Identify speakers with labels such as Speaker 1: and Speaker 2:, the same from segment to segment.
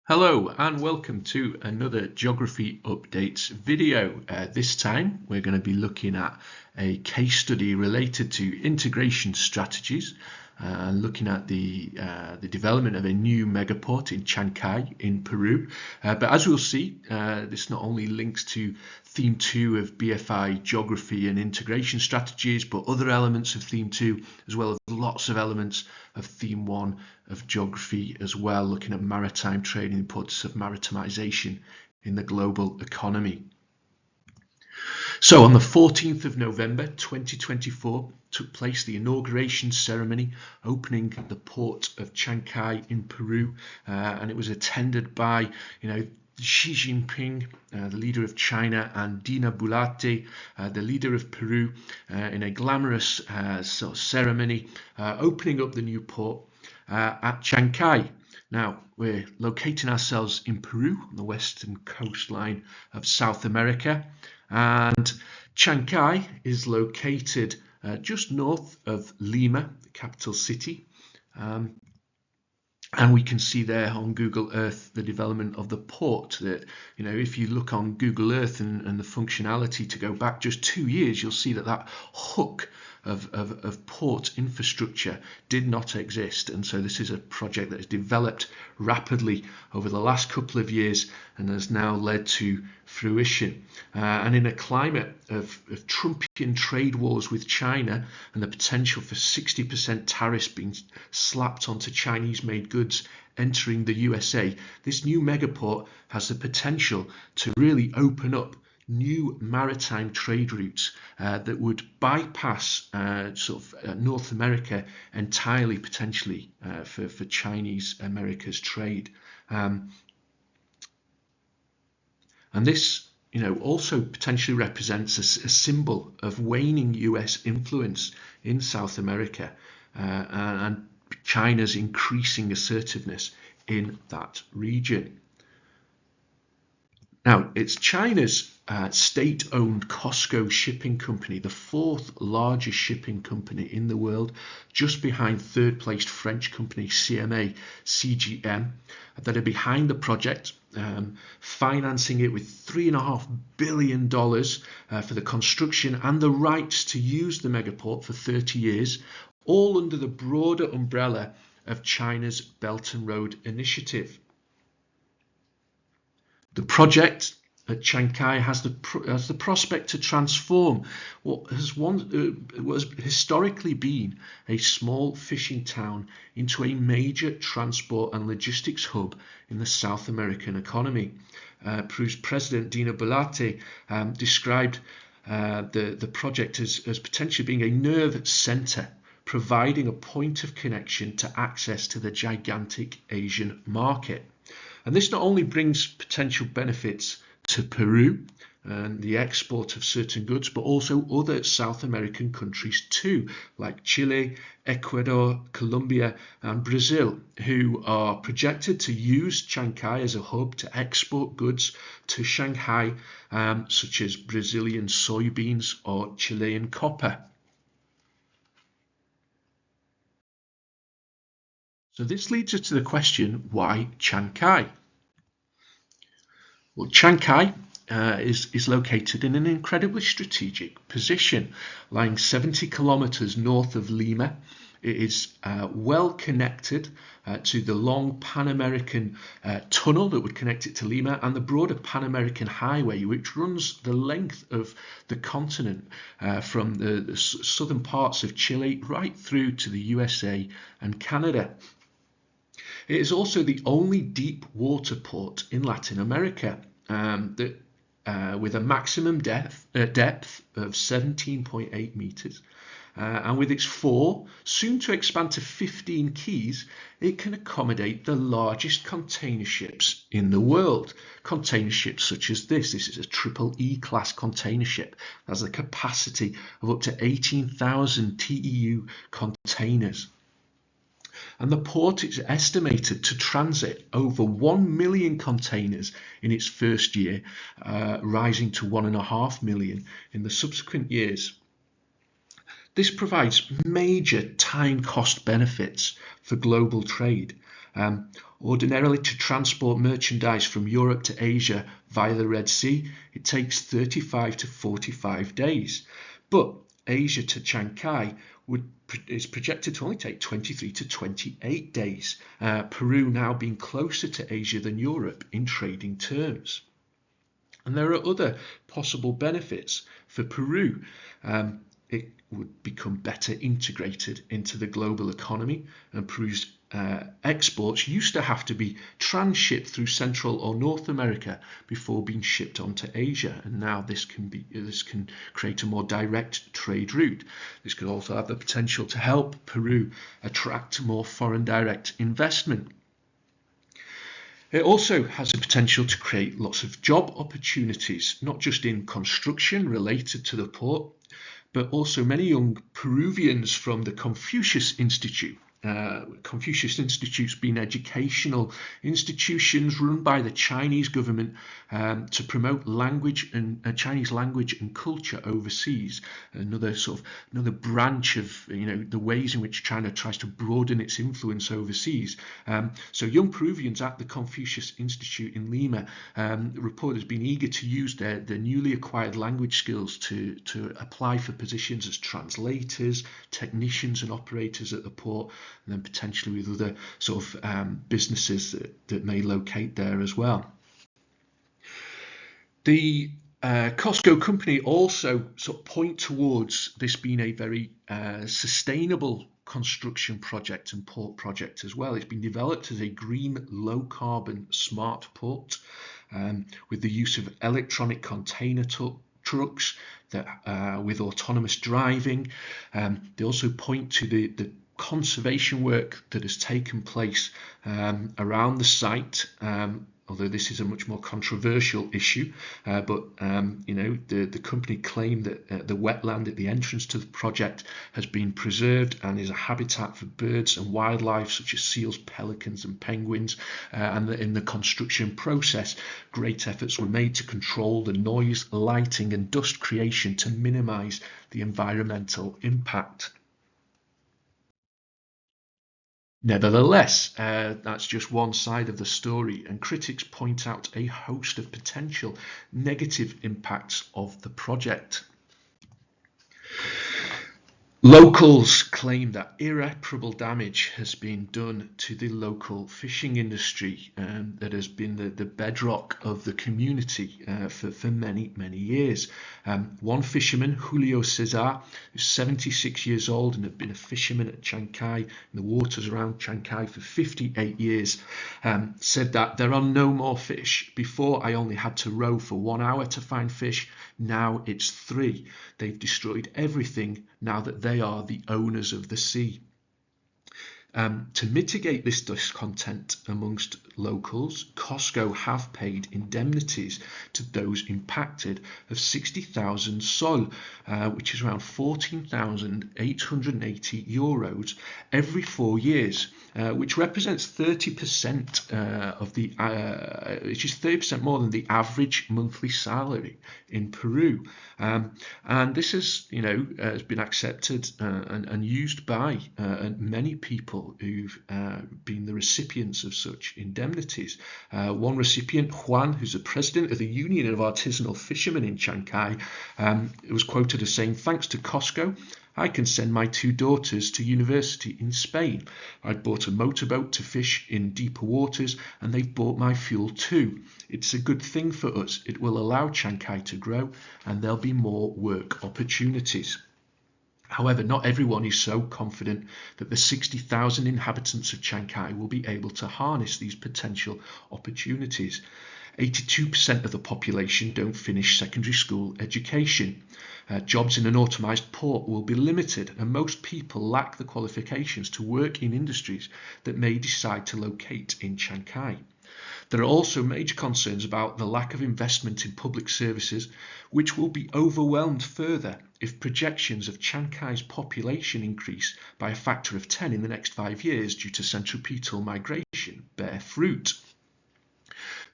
Speaker 1: Hello and welcome to another Geography Updates video. This time we're going to be looking at a case study related to integration strategies and looking at the development of a new megaport in Chancay in Peru. But as we'll see, this not only links to Theme 2 of BFI Geography and Integration Strategies, but other elements of Theme 2, as well as lots of elements of Theme 1 of Geography as well, looking at maritime trade and the importance of maritimization in the global economy. So on the 14th of November 2024 took place the inauguration ceremony opening the port of Chancay in Peru, and it was attended by Xi Jinping, the leader of China, and Dina Boluarte, the leader of Peru, in a glamorous sort of ceremony opening up the new port at Chancay. Now, we're locating ourselves in Peru, on the western coastline of South America, and Chancay is located just north of Lima, the capital city. And we can see there on Google Earth the development of the port. That, if you look on Google Earth and the functionality to go back just 2 years, you'll see that hook of port infrastructure did not exist. And so this is a project that has developed rapidly over the last couple of years and has now led to fruition. And in a climate of Trumpian trade wars with China and the potential for 60% tariffs being slapped onto Chinese-made goods entering the USA, this new megaport has the potential to really open up new maritime trade routes that would bypass North America entirely, potentially, for Chinese America's trade. And this also potentially represents a symbol of waning US influence in South America and China's increasing assertiveness in that region. Now, it's China's state-owned COSCO shipping company, the fourth largest shipping company in the world, just behind third-placed French company CGM, that are behind the project, financing it with $3.5 billion for the construction and the rights to use the megaport for 30 years, all under the broader umbrella of China's Belt and Road Initiative. The project at Chancay has the prospect to transform what has historically been a small fishing town into a major transport and logistics hub in the South American economy. Peru's President Dina Boluarte described the project as potentially being a nerve center, providing a point of connection to access to the gigantic Asian market. And this not only brings potential benefits to Peru and the export of certain goods, but also other South American countries too, like Chile, Ecuador, Colombia, and Brazil, who are projected to use Chancay as a hub to export goods to Shanghai, such as Brazilian soybeans or Chilean copper. So this leads us to the question, why Chancay? Well, Chancay is located in an incredibly strategic position, lying 70 kilometers north of Lima. It is well connected to the long Pan-American tunnel that would connect it to Lima and the broader Pan-American highway, which runs the length of the continent from the southern parts of Chile right through to the USA and Canada. It is also the only deep water port in Latin America with a maximum depth of 17.8 meters. And with its 4, soon to expand to 15 quays, it can accommodate the largest container ships in the world. Container ships such as this is a triple E class container ship. It has a capacity of up to 18,000 TEU containers. And the port is estimated to transit over 1 million containers in its first year, rising to 1.5 million in the subsequent years. This provides major time cost benefits for global trade, Ordinarily, to transport merchandise from Europe to Asia via the Red Sea, it takes 35 to 45 days. But Asia to Chancay is projected to only take 23 to 28 days, Peru now being closer to Asia than Europe in trading terms. And there are other possible benefits for Peru. It would become better integrated into the global economy, and Peru's exports used to have to be transshipped through Central or North America before being shipped on to Asia, and now this can create a more direct trade route. This could also have the potential to help Peru attract more foreign direct investment. It also has the potential to create lots of job opportunities, not just in construction related to the port, but also many young Peruvians from the Confucius Institute. Confucius Institutes being educational institutions run by the Chinese government to promote language and Chinese language and culture overseas. Another branch of the ways in which China tries to broaden its influence overseas. So young Peruvians at the Confucius Institute in Lima report has been eager to use their newly acquired language skills to apply for positions as translators, technicians and operators at the port, and then potentially with other businesses that may locate there as well. The Costco company also point towards this being a very sustainable construction project and port project as well. It's been developed as a green, low-carbon, smart port with the use of electronic container trucks that with autonomous driving. They also point to the conservation work that has taken place around the site, although this is a much more controversial issue, but the company claimed that the wetland at the entrance to the project has been preserved and is a habitat for birds and wildlife such as seals, pelicans and penguins, and that in the construction process great efforts were made to control the noise, lighting and dust creation to minimize the environmental impact. Nevertheless, that's just one side of the story, and critics point out a host of potential negative impacts of the project. Locals claim that irreparable damage has been done to the local fishing industry that has been the bedrock of the community for many, many years. One fisherman, Julio Cesar, who's 76 years old and had been a fisherman at Chancay, in the waters around Chancay for 58 years, said that there are no more fish. Before I only had to row for 1 hour to find fish, now it's 3. They've destroyed everything now that they are the owners of the sea. To mitigate this discontent amongst locals, Costco have paid indemnities to those impacted of 60,000 sol, which is around 14,880 euros every 4 years, which represents 30% of the, which is 30% more than the average monthly salary in Peru. And this has been accepted and used by many people who've been the recipients of such indemnities. One recipient, Juan, who's the president of the Union of Artisanal Fishermen in Chancay, was quoted as saying, "Thanks to Costco, I can send my 2 daughters to university in Spain. I bought a motorboat to fish in deeper waters, and they've bought my fuel too. It's a good thing for us. It will allow Chancay to grow, and there'll be more work opportunities." However, not everyone is so confident that the 60,000 inhabitants of Chancay will be able to harness these potential opportunities. 82% of the population don't finish secondary school education. Jobs in an automised port will be limited, and most people lack the qualifications to work in industries that may decide to locate in Chancay. There are also major concerns about the lack of investment in public services, which will be overwhelmed further if projections of Chancay's population increase by a factor of 10 in the next 5 years due to centripetal migration bear fruit.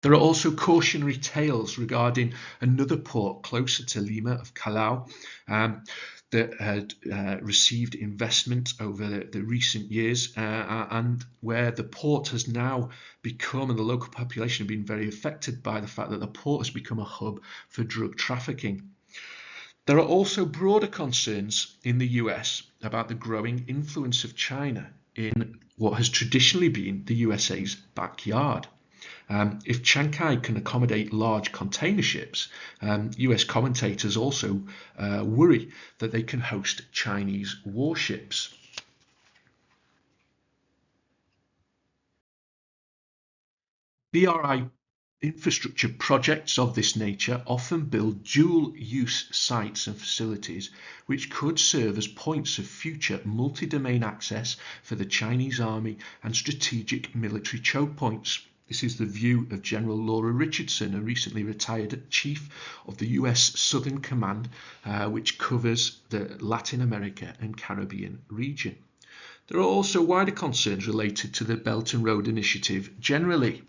Speaker 1: There are also cautionary tales regarding another port closer to Lima of Callao. that had received investment over the recent years, and where the port has now become, and the local population have been very affected by the fact that the port has become a hub for drug trafficking. There are also broader concerns in the US about the growing influence of China in what has traditionally been the USA's backyard. If Chancay can accommodate large container ships, US commentators also worry that they can host Chinese warships. BRI infrastructure projects of this nature often build dual-use sites and facilities which could serve as points of future multi-domain access for the Chinese army and strategic military choke points. This is the view of General Laura Richardson, a recently retired chief of the US Southern Command, which covers the Latin America and Caribbean region. There are also wider concerns related to the Belt and Road Initiative generally.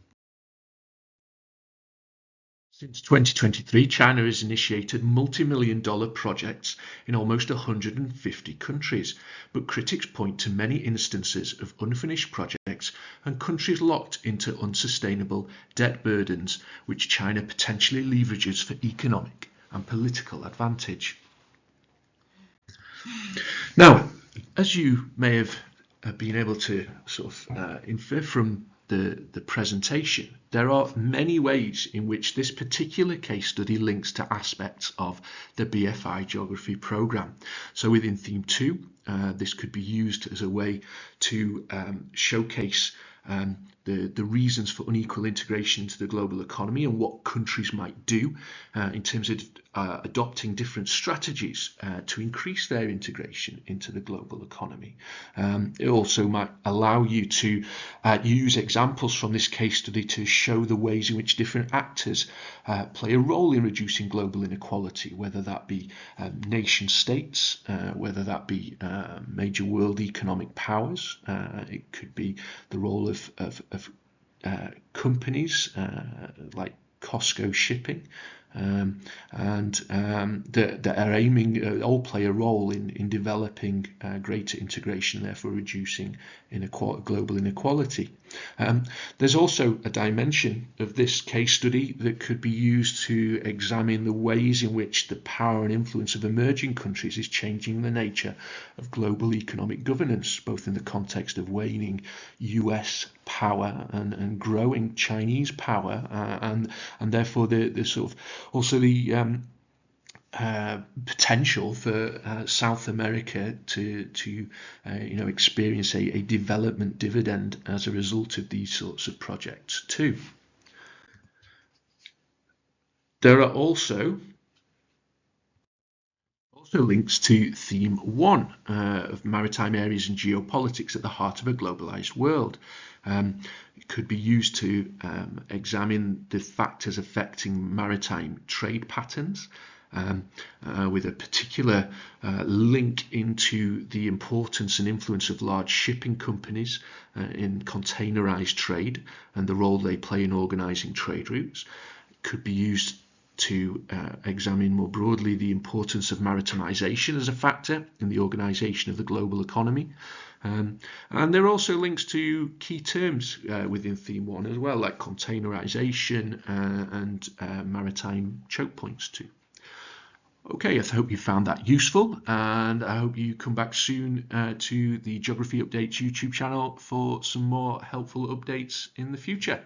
Speaker 1: Since 2023, China has initiated multi-million-dollar projects in almost 150 countries, but critics point to many instances of unfinished projects and countries locked into unsustainable debt burdens, which China potentially leverages for economic and political advantage. Now, as you may have been able to sort of infer from the presentation, there are many ways in which this particular case study links to aspects of the BFI Geography program. So within Theme 2, this could be used as a way to showcase the reasons for unequal integration into the global economy and what countries might do in terms of adopting different strategies to increase their integration into the global economy. It also might allow you to use examples from this case study to show the ways in which different actors play a role in reducing global inequality, whether that be nation states, whether that be major world economic powers. It could be the role of companies like Costco Shipping, that are aiming, all play a role in developing greater integration, therefore reducing global inequality. There's also a dimension of this case study that could be used to examine the ways in which the power and influence of emerging countries is changing the nature of global economic governance, both in the context of waning US power and growing Chinese power, and therefore the sort of also the potential for South America to experience a development dividend as a result of these sorts of projects too. There are also links to Theme 1 of maritime areas and geopolitics at the heart of a globalized world. It could be used to examine the factors affecting maritime trade patterns, with a particular link into the importance and influence of large shipping companies in containerized trade and the role they play in organizing trade routes. It could be used to examine more broadly the importance of maritimization as a factor in the organization of the global economy. And there are also links to key terms within Theme 1 as well, like containerization and maritime choke points too. Okay, I hope you found that useful, and I hope you come back soon to the Geography Updates YouTube channel for some more helpful updates in the future.